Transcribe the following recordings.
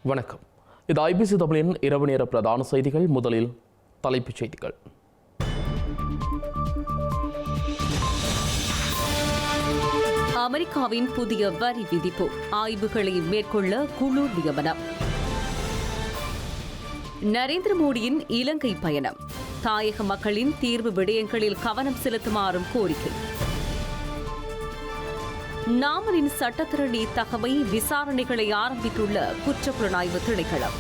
வணக்கம். இது ஐபிசி தமிழின் இரவு நேர பிரதான செய்திகள். முதலில் தலைப்புச் செய்திகள். அமெரிக்காவின் புதிய வரி விதிப்பு, ஆய்வுகளை மேற்கொள்ள குழு நியமனம். நரேந்திர மோடியின் இலங்கை பயணம், தாயக மக்களின் தீர்வு விடயங்களில் கவனம் செலுத்துமாறும் கோரிக்கை. நாமலின் சட்டத்திரணி தகமை விசாரணைகளை ஆரம்பித்துள்ள குற்றப்புலனாய்வு திணைக்களம்.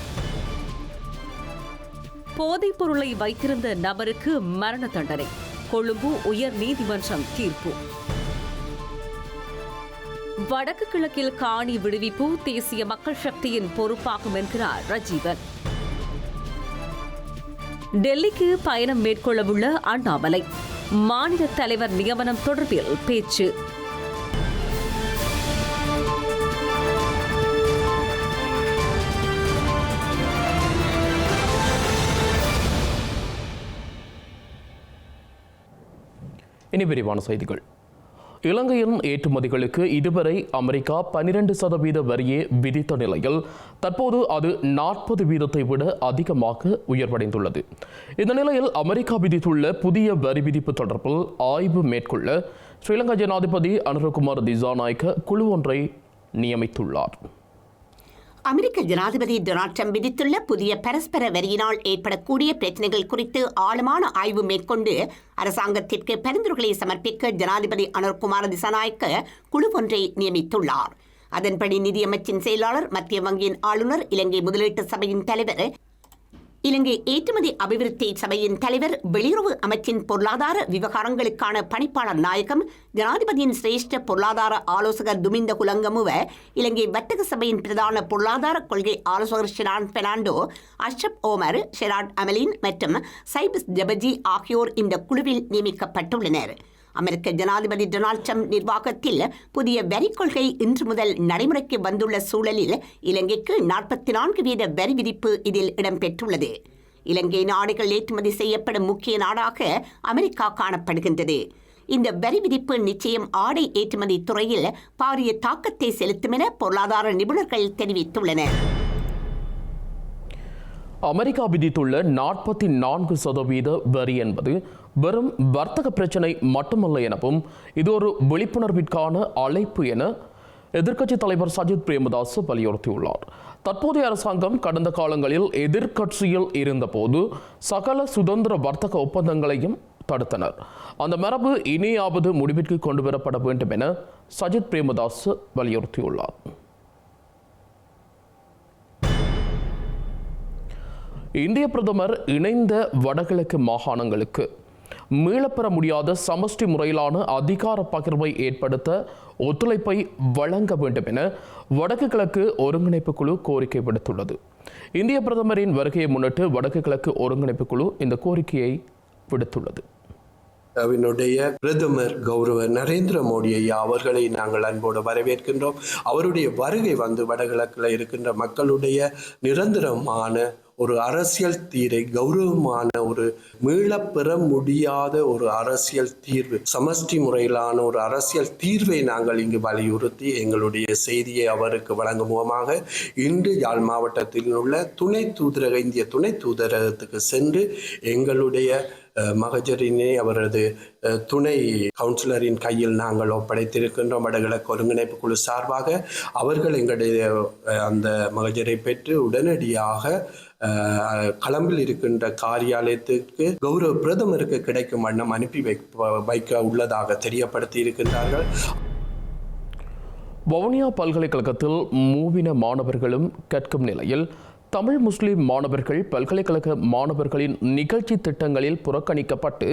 போதைப் பொருளை வைத்திருந்த நபருக்கு மரண தண்டனை, கொழும்பு உயர் நீதிமன்றம் தீர்ப்பு. வடக்கு கிழக்கில் காணி விடுவிப்பு தேசிய மக்கள் சக்தியின் பொறுப்பாகும் என்கிறார் ரஜீவன். டெல்லிக்கு பயணம் மேற்கொள்ளவுள்ள அண்ணாமலை, மாநில தலைவர் நியமனம் தொடர்பில் பேச்சு. இனி விரிவான செய்திகள். இலங்கையின் ஏற்றுமதிகளுக்கு இதுவரை அமெரிக்கா 12% வரியை விதித்த நிலையில் தற்போது அது 40% விட அதிகமாக உயர்வடைந்துள்ளது. இந்த நிலையில் அமெரிக்கா விதித்துள்ள புதிய வரி விதிப்பு தொடர்பில் ஆய்வு மேற்கொள்ள ஸ்ரீலங்கா ஜனாதிபதி அனுரகுமார் திசாநாயக்க குழு ஒன்றை நியமித்துள்ளார். அமெரிக்க ஜனாதிபதி டொனால்ட் ட்ரம்ப் விதித்துள்ள புதிய பரஸ்பர வரியினால் ஏற்படக்கூடிய பிரச்சினைகள் குறித்து ஆழமான ஆய்வு மேற்கொண்டு அரசாங்கத்திற்கு பரிந்துரைகளை சமர்ப்பிக்க ஜனாதிபதி அனுரகுமார் திசாநாயக்க குழு ஒன்றை நியமித்துள்ளார். அதன்படி நிதியமைச்சின் செயலாளர், மத்திய வங்கியின் ஆளுநர், இலங்கை முதலீட்டு சபையின் தலைவர், இலங்கை ஏற்றுமதி அபிவிருத்தி சபையின் தலைவர், வெளியுறவு அமைச்சின் பொருளாதார விவகாரங்களுக்கான பணிப்பாளர் நாயகம், ஜனாதிபதியின் சிரேஷ்ட பொருளாதார ஆலோசகர் துமிந்த குலங்கமுவ, இலங்கை வர்த்தக சபையின் பிரதான பொருளாதார கொள்கை ஆலோசகர் ஷிரான் பெர்னாண்டோ, அஷ்ரப் ஓமர், ஷெராட் அமலின் மற்றும் சைபஸ் ஜபஜி ஆகியோர் இந்த குழுவில் நியமிக்கப்பட்டுள்ளனர். அமெரிக்க ஜனாதிபதி டொனால்ட் ட்ரம்ப் நிர்வாகத்தில் புதிய வரி கொள்கை இன்று முதல் நடைமுறைக்கு வந்துள்ள சூழலில் இலங்கைக்கு 44% வரி விதிப்பு இதில் இடம்பெற்றுள்ளது. இலங்கை நாடுகள் ஏற்றுமதி செய்யப்படும் முக்கிய நாடாக அமெரிக்கா காணப்படுகின்றது. இந்த வரி விதிப்பு நிச்சயம் ஆடை ஏற்றுமதி துறையில் பாரிய தாக்கத்தை செலுத்தும் என பொருளாதார நிபுணர்கள் தெரிவித்துள்ளனர். அமெரிக்கா விதித்துள்ள 44% வரி என்பது வெறும் வர்த்தக பிரச்சினை மட்டுமல்ல எனவும் இது ஒரு விழிப்புணர்விற்கான அழைப்பு என எதிர்க்கட்சித் தலைவர் சஜித் பிரேமதாஸ் வலியுறுத்தியுள்ளார். தற்போதைய அரசாங்கம் கடந்த காலங்களில் எதிர்க்கட்சியில் இருந்தபோது சகல சுதந்திர வர்த்தக ஒப்பந்தங்களையும் தடுத்தனர். அந்த மரபு இனியாவது முடிவிற்கு கொண்டுவரப்பட வேண்டும் என சஜித் பிரேமதாஸ் வலியுறுத்தியுள்ளார். இந்திய பிரதமர் இணைந்த வடகிழக்கு மாகாணங்களுக்கு மீளப்பெற முடியாத சமஷ்டி முறையிலான அதிகார பகிர்வை ஏற்படுத்த ஒத்துழைப்பை வழங்க வேண்டும் என வடக்கு கிழக்கு ஒருங்கிணைப்பு குழு கோரிக்கை விடுத்துள்ளது. இந்திய பிரதமரின் வருகையை முன்னிட்டு வடக்கு கிழக்கு ஒருங்கிணைப்பு குழு இந்த கோரிக்கையை விடுத்துள்ளது. அவனுடைய பிரதமர் கௌரவ நரேந்திர மோடி ஐயா அவர்களை நாங்கள் அன்போடு வரவேற்கின்றோம். அவருடைய வருகை வடகிழக்கில் இருக்கின்ற மக்களுடைய நிரந்தரமான ஒரு அரசியல் தீரை, கௌரவமான ஒரு மீளப்பெற முடியாத ஒரு அரசியல் தீர்வு, சமஷ்டி முறையிலான ஒரு அரசியல் தீர்வை நாங்கள் இங்கு வலியுறுத்தி எங்களுடைய செய்தியை அவருக்கு வழங்கும் முகமாக இன்று யாழ் மாவட்டத்தில் உள்ள இந்திய துணை தூதரகத்துக்கு சென்று எங்களுடைய மகஜரினை அவரது துணை கவுன்சிலரின் கையில் நாங்கள் ஒப்படைத்திருக்கின்றோம். வடகிழக்கு ஒருங்கிணைப்பு குழு சார்பாக அவர்கள் எங்களுடைய அந்த மகஜரை பெற்று உடனடியாக களம்பில் இருக்கின்ற காரியாலயத்திற்கு கௌரவ பிரதமருக்கு கிடைக்கும் வண்ணம் அனுப்பி வைக்க உள்ளதாக தெரியப்படுத்தி இருக்கின்றார்கள். வவுனியா பல்கலைக்கழகத்தில் மூவின மாணவர்களும் கற்கும் நிலையில் தமிழ் முஸ்லிம் மாணவர்கள் பல்கலைக்கழக மாணவர்களின் நிகழ்ச்சி திட்டங்களில் புறக்கணிக்கப்பட்டு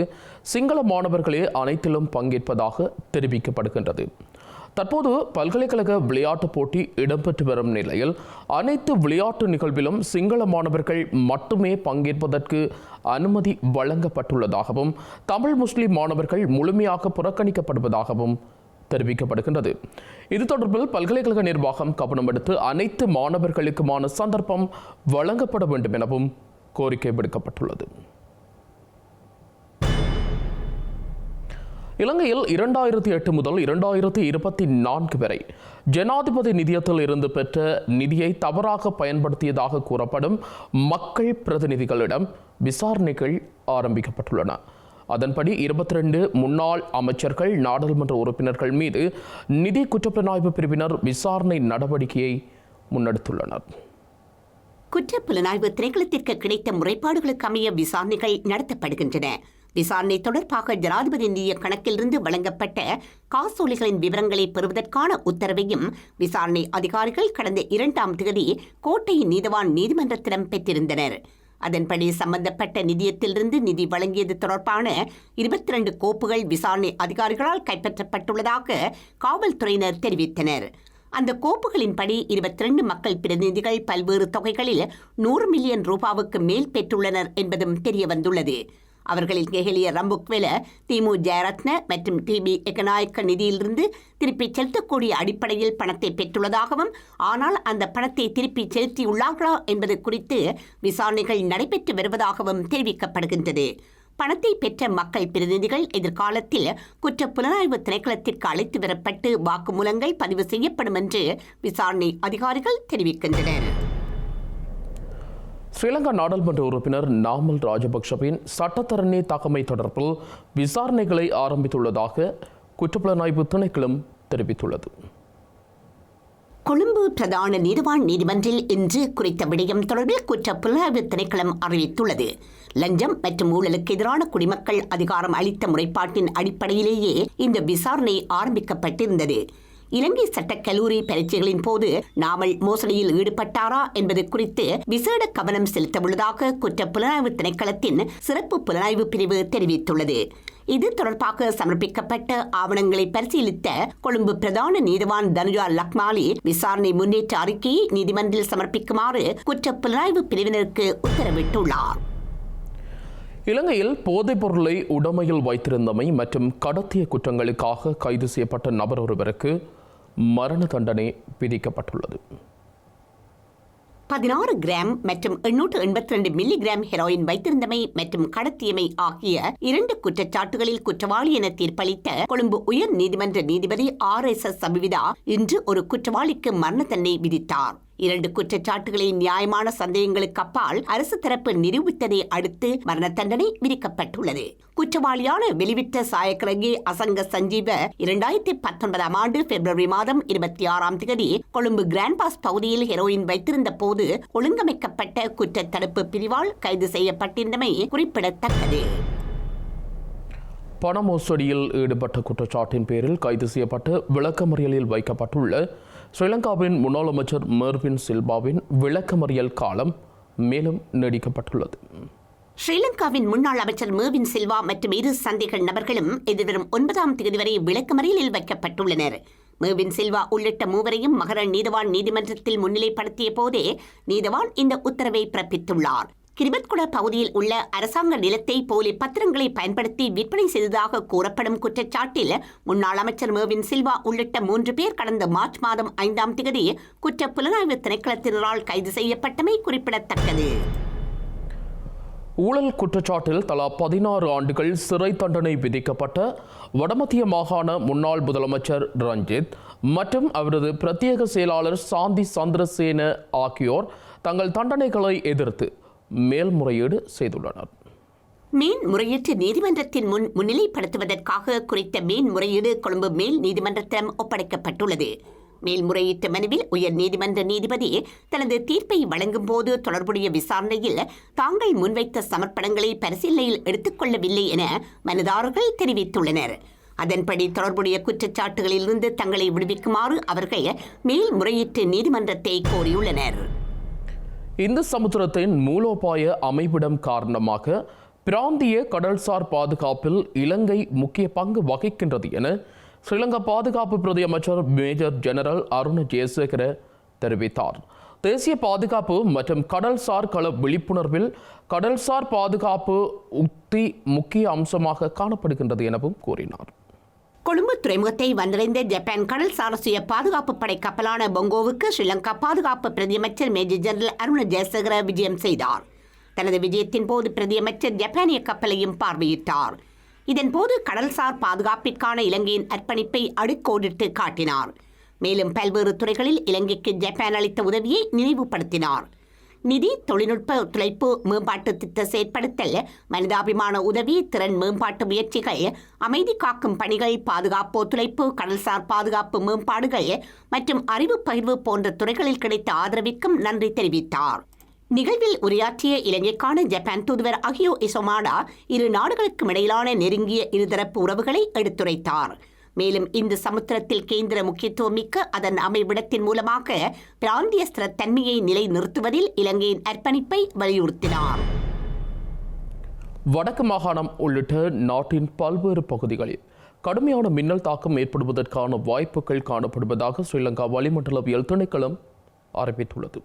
சிங்கள மாணவர்களே அனைத்திலும் பங்கேற்பதாக தெரிவிக்கப்படுகின்றது. தற்போது பல்கலைக்கழக விளையாட்டுப் போட்டி இடம்பெற்று வரும் நிலையில் அனைத்து விளையாட்டு நிகழ்விலும் சிங்கள மாணவர்கள் மட்டுமே பங்கேற்பதற்கு அனுமதி வழங்கப்பட்டுள்ளதாகவும் தமிழ் முஸ்லிம் மாணவர்கள் முழுமையாக புறக்கணிக்கப்படுவதாகவும் தெரிவிக்கப்படுகின்றது. இது தொடர்பில் பல்கலைக்கழக நிர்வாகம் கவனம் எடுத்து அனைத்து மாணவர்களுக்குமான சந்தர்ப்பம் வழங்கப்பட வேண்டும் எனவும் கோரிக்கை விடுக்கப்பட்டுள்ளது. இலங்கையில் 2008 முதல் 2024 வரை ஜனாதிபதி நிதியத்தில் இருந்து பெற்ற நிதியை தவறாக பயன்படுத்தியதாக கூறப்படும் மக்கள் பிரதிநிதிகளிடம் விசாரணைகள் ஆரம்பிக்கப்பட்டுள்ளன. அதன்படி 22 முன்னாள் அமைச்சர்கள், நாடாளுமன்ற உறுப்பினர்கள் மீது நிதி குற்றப்புலனாய்வு பிரிவினர் விசாரணை நடவடிக்கையை முன்னெடுத்துள்ளனர். குற்றப்புலனாய்வு திணைக்களத்திற்கு கிடைத்த முறைப்பாடுகளுக்கு அமைய விசாரணைகள் நடத்தப்படுகின்றன. விசாரணை தொடர்பாக ஜனாதிபதி நிதிய கணக்கிலிருந்து வழங்கப்பட்ட காசோலைகளின் விவரங்களை பெறுவதற்கான உத்தரவையும் விசாரணை அதிகாரிகள் கடந்த 2ஆம் தேதி கோட்டை நீதவான் நீதிமன்றத்திடம் பெற்றிருந்தனர். அதன்படி சம்பந்தப்பட்ட நிதியத்திலிருந்து நிதி வழங்கியது தொடர்பான 22 கோப்புகள் விசாரணை அதிகாரிகளால் கைப்பற்றப்பட்டுள்ளதாக காவல்துறையினர் தெரிவித்தனர். அந்த கோப்புகளின்படி 22 மக்கள் பிரதிநிதிகள் பல்வேறு தொகைகளில் 100 மில்லியன் ரூபாவுக்கு மேல் பெற்றுள்ளனர் என்பதும் தெரியவந்துள்ளது. அவர்களில் கெஹலிய ரம்புக்வெல, திமு ஜெயரத்ன மற்றும் டிபி எகநாயக்க நிதியிலிருந்து திருப்பிச் செலுத்தக்கூடிய அடிப்படையில் பணத்தை பெற்றுள்ளதாகவும், ஆனால் அந்த பணத்தை திருப்பி செலுத்தியுள்ளார்களா என்பது குறித்து விசாரணைகள் நடைபெற்று வருவதாகவும் தெரிவிக்கப்படுகின்றது. பணத்தை பெற்ற மக்கள் பிரதிநிதிகள் எதிர்காலத்தில் குற்றப்புலனாய்வு திணைக்களத்திற்கு அழைத்து வரப்பட்டு வாக்குமூலங்கள் பதிவு செய்யப்படும் என்று விசாரணை அதிகாரிகள் தெரிவிக்கின்றனர். ஸ்ரீலங்கா நாடாளுமன்ற உறுப்பினர் நாமல் ராஜபக்ஷவின் சட்டத்தரணி தகமை தொடர்பில் விசாரணைகளை ஆரம்பித்துள்ளதாக குற்றப்புலனாய்வு திணைக்களம் தெரிவித்துள்ளது. கொழும்பு பிரதான நீதிவான் நீதிமன்றில் இன்று குறித்த விடயம் தொடர்பில் குற்றப்புலனாய்வு திணைக்களம் அறிவித்துள்ளது. லஞ்சம் மற்றும் ஊழலுக்கு எதிரான குடிமக்கள் அதிகாரம் அளித்த முறைப்பாட்டின் அடிப்படையிலேயே இந்த விசாரணை ஆரம்பிக்கப்பட்டிருந்தது. இலங்கை சட்டக் கல்லூரி பரீட்சைகளின் போது நாமல் மோசடியில் ஈடுபட்டாரா என்பது குறித்து விசேட கவனம் செலுத்தவுள்ளதாக குற்றப்புலனாய்வு திணைக்களத்தின் சிறப்பு புலனாய்வு பிரிவு தெரிவித்துள்ளது. இது தொடர்பாக சமர்ப்பிக்கப்பட்ட ஆவணங்களை பரிசீலித்த கொழும்பு பிரதான நீதிவான் தனுஜா லக்மாலி விசாரணை முன்னேற்ற அறிக்கையை நீதிமன்றில் சமர்ப்பிக்குமாறு குற்றப்புலனாய்வு பிரிவினருக்கு உத்தரவிட்டுள்ளார். இலங்கையில் போதைப் பொருளை உடைமையில் வைத்திருந்தமை மற்றும் கடத்திய குற்றங்களுக்காக கைது செய்யப்பட்ட நபர் ஒருவருக்கு மரண தண்டனை விதிக்கப்பட்டுள்ளது. 16 கிராம் மற்றும் 882 மில்லிகிராம் ஹெரோயின் வைத்திருந்தமை மற்றும் கடத்தியமை ஆகிய 2 குற்றச்சாட்டுகளில் குற்றவாளி என தீர்ப்பளித்த கொழும்பு உயர் நீதிமன்ற நீதிபதி RSS சபிவிதா இன்று ஒரு குற்றவாளிக்கு மரண தண்டனை விதித்தார். 2 குற்றச்சாட்டுகளை நியாயமான சந்தேகங்களுக்கு அப்பால் அரசு தரப்பு நிரூபித்ததை அடுத்து மரண தண்டனை விதிக்கப்பட்டுள்ளது. குற்றவாளியான வெளிவிட்ட சாயக்கரகே அசங்க சஞ்சீவ 2019ஆம் ஆண்டு பிப்ரவரி மாதம் 26ஆம் தேதி கொழும்பு கிராண்ட் பாஸ் பகுதியில் ஹெரோயின் வைத்திருந்த போது ஒழுங்கமைக்கப்பட்ட குற்றத்தடுப்பு பிரிவால் கைது செய்யப்பட்டிருந்தமை குறிப்பிடத்தக்கது. பண மோசடியில் ஈடுபட்ட குற்றச்சாட்டின் பேரில் கைது செய்யப்பட்டு விளக்கமறியலில் வைக்கப்பட்டுள்ள ஸ்ரீலங்காவின் முன்னாள் அமைச்சர் மெர்வின் சில்வாவின் விளக்கமறியல் காலம் மேலும் நீடிக்கப்பட்டுள்ளது. ஸ்ரீலங்காவின் முன்னாள் அமைச்சர் மெர்வின் சில்வா மற்றும் 2 சந்தேக நபர்களும் எதிர்வரும் 9ஆம் தேதி வரை விளக்கமறியலில் வைக்கப்பட்டுள்ளனர். மெர்வின் சில்வா உள்ளிட்ட 3வரையும் மகர நீதவான் நீதிமன்றத்தில் முன்னிலைப்படுத்திய போதே நீதவான் இந்த உத்தரவை பிறப்பித்துள்ளார். கிரிபத்குட பகுதியில் உள்ள அரசாங்க நிலத்தை போலி பத்திரங்களை பயன்படுத்தி விற்பனை செய்ததாக கூறப்படும் குற்றச்சாட்டில் முன்னாள் அமைச்சர் மெர்வின் சில்வா உள்ளிட்ட 3 பேர் கடந்த மார்ச் மாதம் 5ஆம் தேதி குற்ற புலனாய்வு திணைக்களத்தினரால் கைது செய்யப்பட்டமை குறிப்பிடத்தக்கது. ஊழல் குற்றச்சாட்டில் தலா 16 ஆண்டுகள் சிறை தண்டனை விதிக்கப்பட்ட வடமத்திய மாகாண முன்னாள் முதலமைச்சர் ரஞ்சித் மற்றும் அவரது பிரத்யேக செயலாளர் சாந்தி சந்திரசேன ஆகியோர் தங்கள் தண்டனைகளை எதிர்த்து மேல்முறையீடு செய்துள்ளனர். மேன்முறையீட்டு நீதிமன்றத்தின் முன் முன்னிலைப்படுத்துவதற்காக குறித்த மேன்முறையீடு கொழும்பு மேல் நீதிமன்றத்திடம் ஒப்படைக்கப்பட்டுள்ளது. மேல்முறையீட்டு மனுவில் உயர் நீதிமன்ற நீதிபதி தனது தீர்ப்பை வழங்கும் போது தொடர்புடைய விசாரணையில் தாங்கள் முன்வைத்த சமர்ப்பணங்களை பரிசீலனையில் எடுத்துக்கொள்ளவில்லை என மனுதாரர்கள் தெரிவித்துள்ளனர். அதன்படி தொடர்புடைய குற்றச்சாட்டுகளிலிருந்து தங்களை விடுவிக்குமாறு அவர்கள் மேல்முறையீட்டு நீதிமன்றத்தை கோரியுள்ளனர். இந்த சமுத்திரத்தின் மூலோபாய அமைவிடம் காரணமாக பிராந்திய கடல்சார் பாதுகாப்பில் இலங்கை முக்கிய பங்கு வகிக்கின்றது என ஸ்ரீலங்கா பாதுகாப்பு பிரதி அமைச்சர் மேஜர் ஜெனரல் அருண ஜெயசேகர தெரிவித்தார். தேசிய பாதுகாப்பு மற்றும் கடல்சார் கள விழிப்புணர்வில் கடல்சார் பாதுகாப்பு உத்தி முக்கிய அம்சமாக காணப்படுகின்றது எனவும் கூறினார். கொழும்பு துறைமுகத்தை வந்தடைந்த ஜப்பான் கடல்சார் சுய பாதுகாப்பு படை கப்பலான பொங்கோவுக்கு ஸ்ரீலங்கா பாதுகாப்பு பிரதியமைச்சர் மேஜர் ஜெனரல் அருண ஜெயசேகர விஜயம் செய்தார். தனது விஜயத்தின் போது பிரதியமைச்சர் ஜப்பானிய கப்பலையும் பார்வையிட்டார். இதன்போது கடல்சார் பாதுகாப்பிற்கான இலங்கையின் அர்ப்பணிப்பை அடிக்கோடிட்டு காட்டினார். மேலும் பல்வேறு துறைகளில் இலங்கைக்கு ஜப்பான் அளித்த உதவியை நினைவுபடுத்தினார். நிதி, தொழில்நுட்ப ஒத்துழைப்பு, மேம்பாட்டு திட்ட செயற்படுத்தல், மனிதாபிமான உதவி, திறன் மேம்பாட்டு முயற்சிகள், அமைதி காக்கும் பணிகள், பாதுகாப்பு ஒத்துழைப்பு, கடல்சார் பாதுகாப்பு மேம்பாடுகள் மற்றும் அறிவு பகிர்வு போன்ற துறைகளில் கிடைத்த ஆதரவிற்கும் நன்றி தெரிவித்தார். நிகழ்வில் உரையாற்றிய இலங்கைக்கான ஜப்பான் தூதுவர் அகியோ இசோமாடா இரு நாடுகளுக்கும் இடையிலான நெருங்கிய இருதரப்பு உறவுகளை எடுத்துரைத்தார். மேலும் இந்த சமுத்திரத்தில் கேந்திர முக்கியத்துவம் மிக்க அதன் அமைவிடத்தின் மூலமாக பிராந்திய ஸ்திரத்தன்மையை நிலைநிறுத்துவதில் இலங்கையின் அர்ப்பணிப்பை வலியுறுத்தினார். வடக்கு மாகாணம் உள்ளிட்ட நாட்டின் பல்வேறு பகுதிகளில் கடுமையான மின்னல் தாக்கம் ஏற்படுவதற்கான வாய்ப்புகள் காணப்படுவதாக ஸ்ரீலங்கா வளிமண்டலவியல் திணைக்களம் அறிவித்துள்ளது.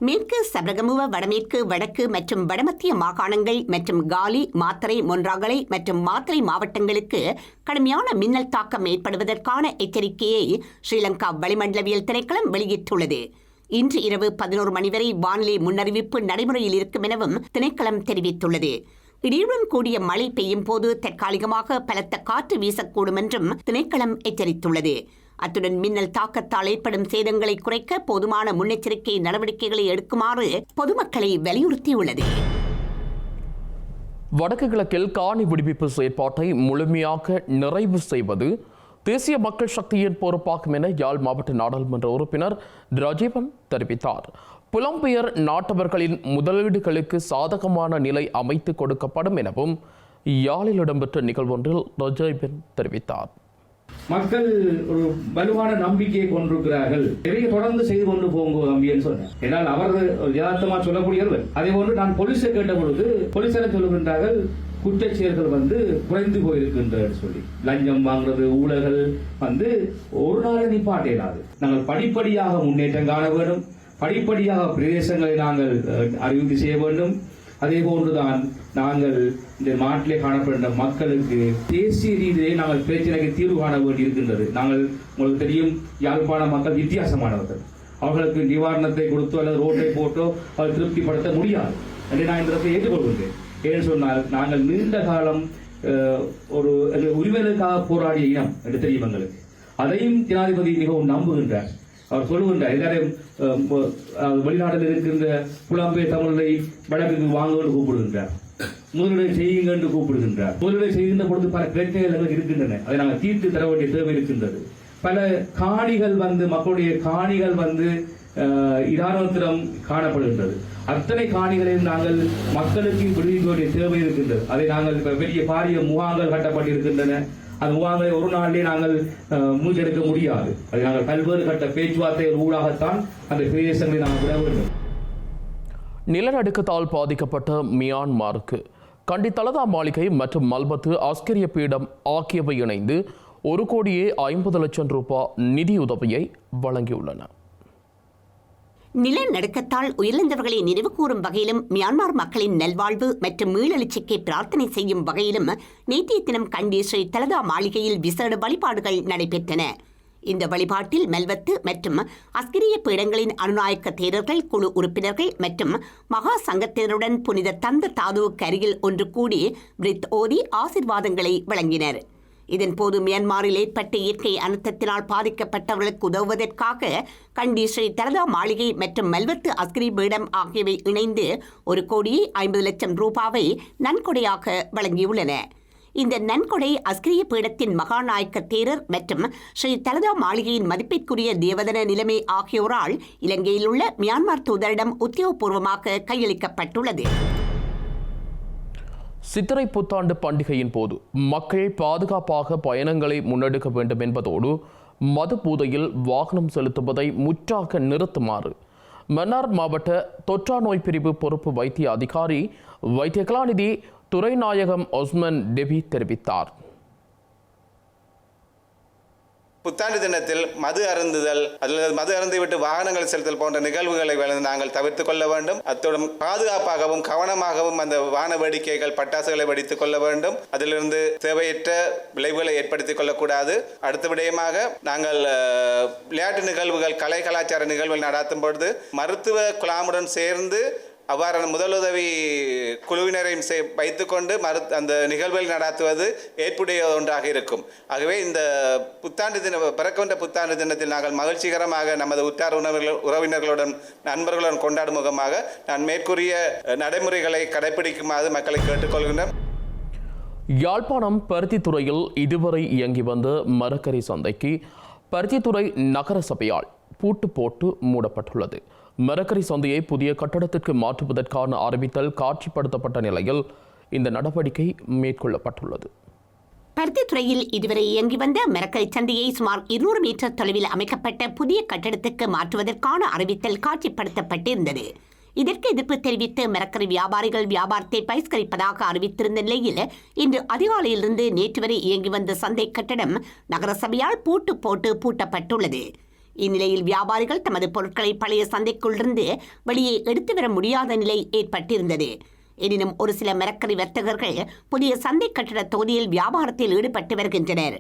மேற்கு சபரகமுவ, வடமேற்கு, வடக்கு மற்றும் வடமத்திய மாகாணங்கள் மற்றும் காலி, மாத்தறை, மொன்றாகலை மற்றும் மாத்தறை மாவட்டங்களுக்கு கடுமையான மின்னல் தாக்கம் ஏற்படுவதற்கான எச்சரிக்கையை ஸ்ரீலங்கா வளிமண்டலவியல் திணைக்களம் வெளியிட்டுள்ளது. இன்று இரவு 11 மணி வரை வானிலை முன்னறிவிப்பு நடைமுறையில் இருக்கும் எனவும் திணைக்களம் தெரிவித்துள்ளது. இடியுடன் கூடிய மழை பெய்யும் போது தற்காலிகமாக பலத்த காற்று வீசக்கூடும் என்றும் திணைக்களம் எச்சரித்துள்ளது. அத்துடன் மின்னல் தாக்கத்தால் ஏற்படும் சேதங்களை குறைக்க போதுமான முன்னெச்சரிக்கை நடவடிக்கைகளை எடுக்குமாறு பொதுமக்களை வலியுறுத்தியுள்ளது. வடக்கு கிழக்கில் காணி விடுவிப்பு செயற்பாட்டை முழுமையாக நிறைவு செய்வது தேசிய மக்கள் சக்தியின் பொறுப்பாகும் என யாழ் மாவட்ட நாடாளுமன்ற உறுப்பினர் ரஜீவன் தெரிவித்தார். புலம்பெயர் நாட்டவர்களின் முதலீடுகளுக்கு சாதகமான நிலை அமைத்து கொடுக்கப்படும் எனவும் யாழில் இடம்பெற்ற நிகழ்வொன்றில் ரஜீவன் தெரிவித்தார். மக்கள் ஒரு வலுவான நம்பிக்கையை கொண்டிருக்கிறார்கள். நிறைய தொடர்ந்து செய்து கொண்டு போங்க தம்பின்னு சொன்னேன். என்னால் அவர் யதார்த்தமா சொல்லக்கூடியவர். அதே போன்று நான் போலீஸை கேட்ட பொழுது போலீசாரை சொல்லுகின்றார்கள், குற்றச்செயல்கள் குறைந்து போயிருக்கின்றது சொல்லி. லஞ்சம் வாங்குறது, ஊழல்கள் ஒரு நாள் நிப்பாட்ட இயலாது. நாங்கள் படிப்படியாக முன்னேற்றம் காண வேண்டும். படிப்படியாக பிரதேசங்களை நாங்கள் அறிவிப்பு செய்ய வேண்டும். அதே போன்றுதான் நாங்கள் இந்த நாட்டிலே காணப்படுகின்ற மக்களுக்கு தேசிய ரீதியிலே நாங்கள் பிரச்சனைக்கு தீர்வு காண வேண்டி இருக்கின்றது. நாங்கள் உங்களுக்கு தெரியும், யாழ்ப்பாண மக்கள் வித்தியாசமானவர்கள். அவர்களுக்கு நிவாரணத்தை கொடுத்தோ அல்லது ரோட்டை போட்டோ அதை திருப்திப்படுத்த முடியாது என்று நான் இந்த இடத்தை ஏற்றுக்கொள்கின்றேன். ஏன்னு சொன்னால் நாங்கள் நீண்ட காலம் ஒரு உரிமைகளுக்காக போராடிய இனம் என்று தெரியும் எங்களுக்கு. அதையும் ஜனாதிபதி மிகவும் நம்புகின்றார். அவர் சொல்லுகின்றார், எல்லாரையும் வெளிநாட்டில் இருக்கின்ற புலம்பெயர் தமிழரை வடக்கு வாங்க என்று கூப்பிடுகின்றார். முதலீடு செய்யுங்க என்று கூப்பிடுகின்றார். முதலீடு செய்கின்ற பொழுது பல பிரச்சனைகள் இருக்கின்றன. அதை நாங்கள் தீர்த்து தர வேண்டிய தேவை இருக்கின்றது. பல காணிகள் மக்களுடைய காணிகள் இராணுவத்திடம் காணப்படுகின்றது. அத்தனை காணிகளையும் நாங்கள் மக்களுக்கு விடுவிக்க வேண்டிய தேவை இருக்கின்றது. அதை நாங்கள் பெரிய பாரிய முகாம்கள் கட்டப்பட்டிருக்கின்றன. அந்த முகாம்களை ஒரு நாளிலே நாங்கள் மூச்செடுக்க முடியாது. அதை நாங்கள் பல்வேறு கட்ட பேச்சுவார்த்தைகள் ஊடாகத்தான் அந்த பிரதேசங்களை நாங்கள் விட வேண்டும். நிலநடுக்கத்தால் பாதிக்கப்பட்ட மியான்மருக்கு கண்டி தலதா மாளிகை மற்றும் மல்பத்து ஆஸ்கிரிய பீடம் ஆகியவை இணைந்து 1,50,00,000 ரூபாய் நிதியுதவியை வழங்கியுள்ளன. நிலநடுக்கத்தால் உயிரிழந்தவர்களை நினைவு கூறும் வகையிலும் மியான்மர் மக்களின் நல்வாழ்வு மற்றும் மீளெழுச்சிக்கு பிரார்த்தனை செய்யும் வகையிலும் நேற்றைய தினம் கண்டி ஸ்ரீ தலதா மாளிகையில் விசேட வழிபாடுகள் நடைபெற்றன. இந்த வழிபாட்டில் மெல்வத்து மற்றும் அஸ்கிரிய பீடங்களின் அனுநாயக்க தேரர்கள், குழு உறுப்பினர்கள் மற்றும் மகா சங்கத்தினருடன் புனித தந்த தாதுவுக்கு அருகில் ஒன்று கூடி பிரித் ஓதி ஆசிர்வாதங்களை வழங்கினர். இதன்போது மியான்மரில் ஏற்பட்ட இயற்கை அனர்த்தத்தினால் பாதிக்கப்பட்டவர்களுக்கு உதவுவதற்காக கண்டி ஸ்ரீ தலதா மாளிகை மற்றும் மெல்வத்து அஸ்கிரி பீடம் ஆகியவை இணைந்து 1,50,00,000 ரூபாவை நன்கொடையாக வழங்கியுள்ளன. இந்த நன்கொடை அஸ்கிரிய பீடத்தின் மகாநாயக்க தேரர் மற்றும் ஸ்ரீ தலதா மாளிகையின் மதிப்பிற்குரிய தேவதன நிலைமை ஆகியோரால் இலங்கையில் உள்ள மியான்மர் தூதரிடம் உத்தியோகபூர்வமாக கையளிக்கப்பட்டுள்ளது. சித்திரை புத்தாண்டு பண்டிகையின் போது மக்கள் பாதுகாப்பாக பயணங்களை முன்னெடுக்க வேண்டும் என்பதோடு மது போதையில் வாகனம் செலுத்துவதை முற்றாக நிறுத்துமாறு மன்னார் மாவட்ட தொற்றா நோய் பிரிவு பொறுப்பு வைத்திய அதிகாரி வைத்திய கலாநிதி துரைநாயகம் ஒஸ்மன் டெபி தெரிவித்தார். புத்தாண்டு தினத்தில் மது அருந்துதல் அல்லது மது அருந்திவிட்டு வாகனங்கள் செலுத்தல் போன்ற நிகழ்வுகளை நாங்கள் தவிர்த்துக் கொள்ள வேண்டும். அத்துடன் பாதுகாப்பாகவும் கவனமாகவும் அந்த வான வேடிக்கைகள், பட்டாசுகளை வெடித்துக் கொள்ள வேண்டும். அதிலிருந்து தேவையற்ற விளைவுகளை ஏற்படுத்திக் கொள்ளக்கூடாது. அடுத்த விடயமாக நாங்கள் விளையாட்டு நிகழ்வுகள், கலை கலாச்சார நிகழ்வுகள் நடாத்தும் பொழுது மருத்துவ குழாமுடன் சேர்ந்து அவ்வாறான முதலுதவி குழுவினரையும் வைத்துக்கொண்டு அந்த நிகழ்வுகளை நடாத்துவது ஏற்புடைய ஒன்றாக இருக்கும். ஆகவே இந்த பிறக்கின்ற புத்தாண்டு தினத்தில் நாங்கள் மகிழ்ச்சிகரமாக நமது உற்றார் உறவினர்களுடன் நண்பர்களுடன் கொண்டாடும் முகமாக நான் மேற்கூறிய நடைமுறைகளை கடைபிடிக்குமாறு மக்களை கேட்டுக்கொள்கின்றேன். யாழ்ப்பாணம் பருத்தித்துறையில் இதுவரை இயங்கி வந்த மரக்கறி சந்தைக்கு பருத்தித்துறை நகர சபையால் பூட்டு போட்டு மூடப்பட்டுள்ளது. மரக்கறி சந்தையை புதிய கட்டடத்திற்கு மாற்றுவதற்கான அறிவித்தல் காட்சிப்படுத்தப்பட்ட நிலையில் இந்த நடவடிக்கை மேற்கொள்ளப்பட்டுள்ளது. பருத்தித்துறையில் இதுவரை இயங்கி வந்த மரக்கறி சந்தையை சுமார் 200 மீட்டர் தொலைவில் அமைக்கப்பட்ட புதிய கட்டடத்துக்கு மாற்றுவதற்கான அறிவித்தல் காட்சிப்படுத்தப்பட்டிருந்தது. இதற்கு எதிர்ப்பு தெரிவித்து மரக்கறி வியாபாரிகள் வியாபாரத்தை பகிஷ்கரிப்பதாக அறிவித்திருந்த நிலையில் இன்று அதிகாலையிலிருந்து நேற்று வரை இயங்கி வந்த சந்தை கட்டடம் நகரசபையால் பூட்டு போட்டு பூட்டப்பட்டுள்ளது. இந்நிலையில் வியாபாரிகள் தமது பொருட்களை பழைய சந்தைக்குள்ளிருந்து வெளியே எடுத்து வர முடியாத நிலை ஏற்பட்டிருந்தது. எனினும் ஒரு சில மரக்கறி வர்த்தகர்கள் புதிய சந்தை கட்டட தொகுதியில் வியாபாரத்தில் ஈடுபட்டு வருகின்றனர்.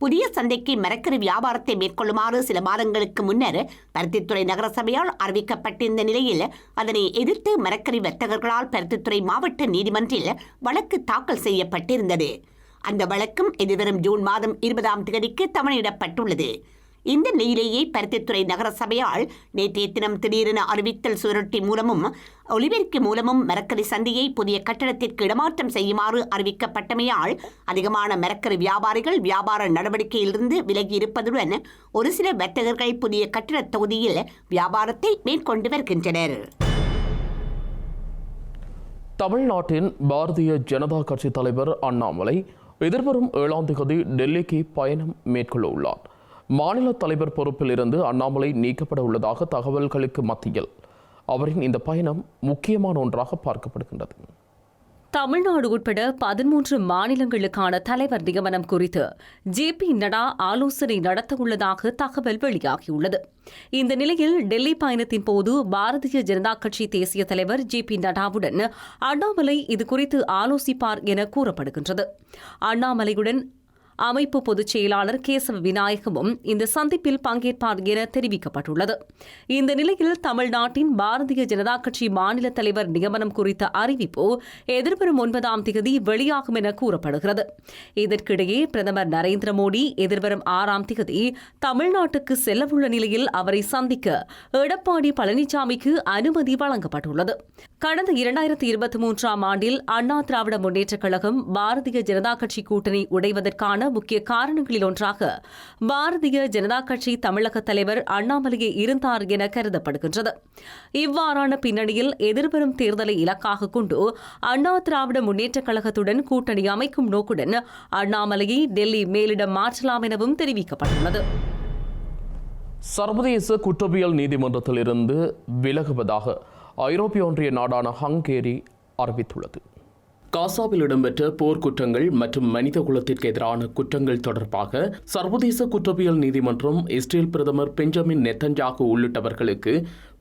புதிய சந்தைக்கு மரக்கறி வியாபாரத்தை மேற்கொள்ளுமாறு சில மாதங்களுக்கு முன்னர் பருத்தித்துறை நகரசபையால் அறிவிக்கப்பட்டிருந்த நிலையில் அதனை எதிர்த்து மரக்கறி வர்த்தகர்களால் பருத்தித்துறை மாவட்ட நீதிமன்றில் வழக்கு தாக்கல் செய்யப்பட்டிருந்தது. அந்த வழக்கும் எதிர்வரும் ஜூன் மாதம் 20ஆம் தேதிக்கு தவணையிடப்பட்டுள்ளது. இந்த நிலையிலேயே பருத்தித்துறை நகரசபையால் நேற்றைய தினம் திடீரென அறிவித்தல் சுவரொட்டி மூலமும் ஒலிபெருக்கி மூலமும் மரக்கறி சந்தையை புதிய கட்டடத்திற்கு இடமாற்றம் செய்யுமாறு அறிவிக்கப்பட்டமையால் அதிகமான மரக்கறி வியாபாரிகள் வியாபார நடவடிக்கையிலிருந்து விலகி இருப்பதுடன் ஒரு சில வர்த்தகர்கள் புதிய கட்டட தொகுதியில் வியாபாரத்தை மேற்கொண்டு வருகின்றனர். தமிழ்நாட்டின் பாரதிய ஜனதா கட்சி தலைவர் அண்ணாமலை எதிர்வரும் 7ஆம் தேதி டெல்லிக்கு பயணம் மேற்கொள்ள உள்ளார். மாநில தலைவர் பொறுப்பில் இருந்து அண்ணாமலை நீக்கப்பட உள்ளதாக தகவல்களுக்கு மத்தியில் அவரின் இந்த பயணம் முக்கியமான ஒன்றாக பார்க்கப்படுகின்றது. தமிழ்நாடு உட்பட 13 மாநிலங்களுக்கான தலைவர் நியமனம் குறித்து ஜே.பி. நட்டா ஆலோசனை நடத்தவுள்ளதாக தகவல் வெளியாகியுள்ளது. இந்த நிலையில் டெல்லி பயணத்தின் போது பாரதிய ஜனதா கட்சி தேசிய தலைவர் ஜே.பி. நட்டாவுடன் அண்ணாமலை இதுகுறித்து ஆலோசிப்பார் என கூறப்படுகின்றது. அண்ணாமலையுடன் அமைப்பு பொதுச் செயலாளர் கேசவ விநாயகமும் இந்த சந்திப்பில் பங்கேற்பார் என தெரிவிக்கப்பட்டுள்ளது. இந்த நிலையில் தமிழ்நாட்டின் பாரதிய ஜனதா கட்சி மாநில தலைவர் நியமனம் குறித்த அறிவிப்பு எதிர்வரும் 9ஆம் தேதி வெளியாகும் என கூறப்படுகிறது. இதற்கிடையே பிரதமர் நரேந்திர மோடி எதிர்வரும் 6ஆம் தேதி தமிழ்நாட்டுக்கு செல்லவுள்ள நிலையில் அவரை சந்திக்க எடப்பாடி பழனிசாமிக்கு அனுமதி வழங்கப்பட்டுள்ளது. கடந்த 2023ஆம் ஆண்டில் அண்ணா திராவிட முன்னேற்றக் கழகம் பாரதிய ஜனதா கட்சி கூட்டணி உடைவதற்கான முக்கிய காரணங்களில் ஒன்றாக பாரதிய ஜனதா கட்சி தமிழக தலைவர் அண்ணாமலையே இருந்தார் என கருதப்படுகின்றது. இவ்வாறான பின்னணியில் எதிர்வரும் தேர்தலை இலக்காக கொண்டு அண்ணா திராவிட முன்னேற்றக் கழகத்துடன் கூட்டணி அமைக்கும் நோக்குடன் அண்ணாமலையை டெல்லி மேலிடம் மாற்றலாம் எனவும் தெரிவிக்கப்பட்டுள்ளது. சர்வதேச குற்றவியல் நீதிமன்றத்தில் இருந்து விலகுவதாக ஐரோப்பிய ஒன்றிய நாடான ஹங்கேரி அறிவித்துள்ளது. காசாவில் இடம்பெற்ற போர்க்குற்றங்கள் மற்றும் மனித குலத்திற்கு எதிரான குற்றங்கள் தொடர்பாக சர்வதேச குற்றவியல் நீதிமன்றம் இஸ்ரேல் பிரதமர் பெஞ்சமின் நெத்தன்யாகு உள்ளிட்டவர்களுக்கு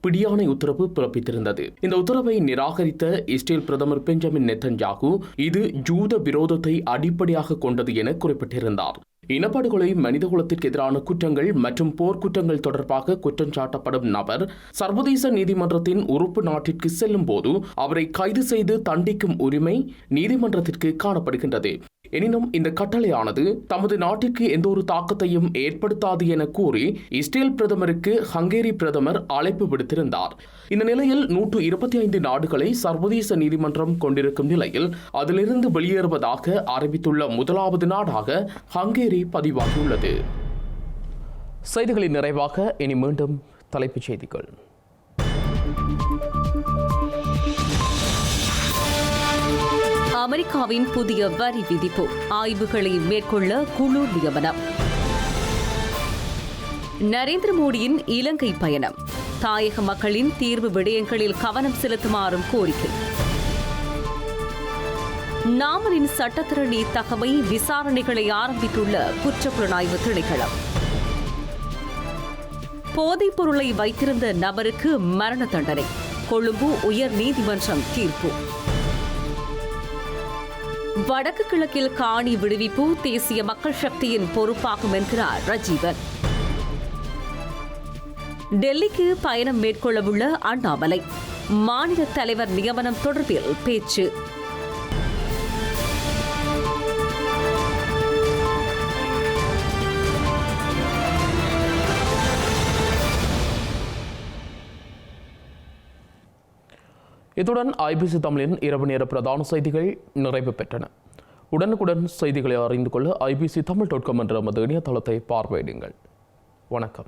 பிடியாணை உத்தரவு பிறப்பித்திருந்தது. இந்த உத்தரவை நிராகரித்த இஸ்ரேல் பிரதமர் பெஞ்சமின் நெத்தன்யாகு இது ஜூத விரோதத்தை அடிப்படையாக கொண்டது என குறிப்பிட்டிருந்தார். இனப்படுகொலை, மனிதகுலத்திற்கு எதிரான குற்றங்கள் மற்றும் போர்க்குற்றங்கள் தொடர்பாக குற்றம் சாட்டப்படும் நபர் சர்வதேச நீதிமன்றத்தின் உறுப்பு நாட்டிற்கு செல்லும் போது அவரை கைது செய்து தண்டிக்கும் உரிமை நீதிமன்றத்திற்கு காணப்படுகின்றது. எனினும் இந்த கட்டளையானது தமது நாட்டிற்கு எந்த ஒரு தாக்கத்தையும் ஏற்படுத்தாது என கூறி இஸ்ரேல் பிரதமருக்கு ஹங்கேரி பிரதமர் அழைப்பு விடுத்திருந்தார். இந்த நிலையில் 125 நாடுகளை சர்வதேச நீதிமன்றம் கொண்டிருக்கும் நிலையில் அதிலிருந்து வெளியேறுவதாக அறிவித்துள்ள முதலாவது நாடாக ஹங்கேரி பதிவாகியுள்ளது. செய்திகளின் நிறைவாக இனி மீண்டும் தலைப்புச் செய்திகள். அமெரிக்காவின் புதிய வரி விதிப்பு, ஆய்வுகளை மேற்கொள்ள குழு நியமனம். நரேந்திர மோடியின் இலங்கை பயணம், தாயக மக்களின் தீர்வு விடயங்களில் கவனம் செலுத்துமாறும் கோரிக்கை. நாமலின் சட்டத்திரணி தகவை விசாரணைகளை ஆரம்பித்துள்ள குற்றப்புலனாய்வு திணைக்களம். போதைப் பொருளை வைத்திருந்த நபருக்கு மரண தண்டனை, கொழும்பு உயர் நீதிமன்றம் தீர்ப்பு. வடக்கு கிழக்கில் காணி விடுவிப்பு தேசிய மக்கள் சக்தியின் பொறுப்பாகும் என்கிறார் ரஜீவன். டெல்லிக்கு பயணம் மேற்கொள்ளவுள்ள அண்ணாமலை, மாநில தலைவர் நியமனம் தொடர்பில் பேச்சு. இத்துடன் ஐபிசி தமிழின் இரவு நேர பிரதான செய்திகள் நிறைவு பெற்றன. உடனுக்குடன் செய்திகளை அறிந்து கொள்ள ibctamil.com என்ற நமது இணையதளத்தை பார்வையிடுங்கள். வணக்கம்.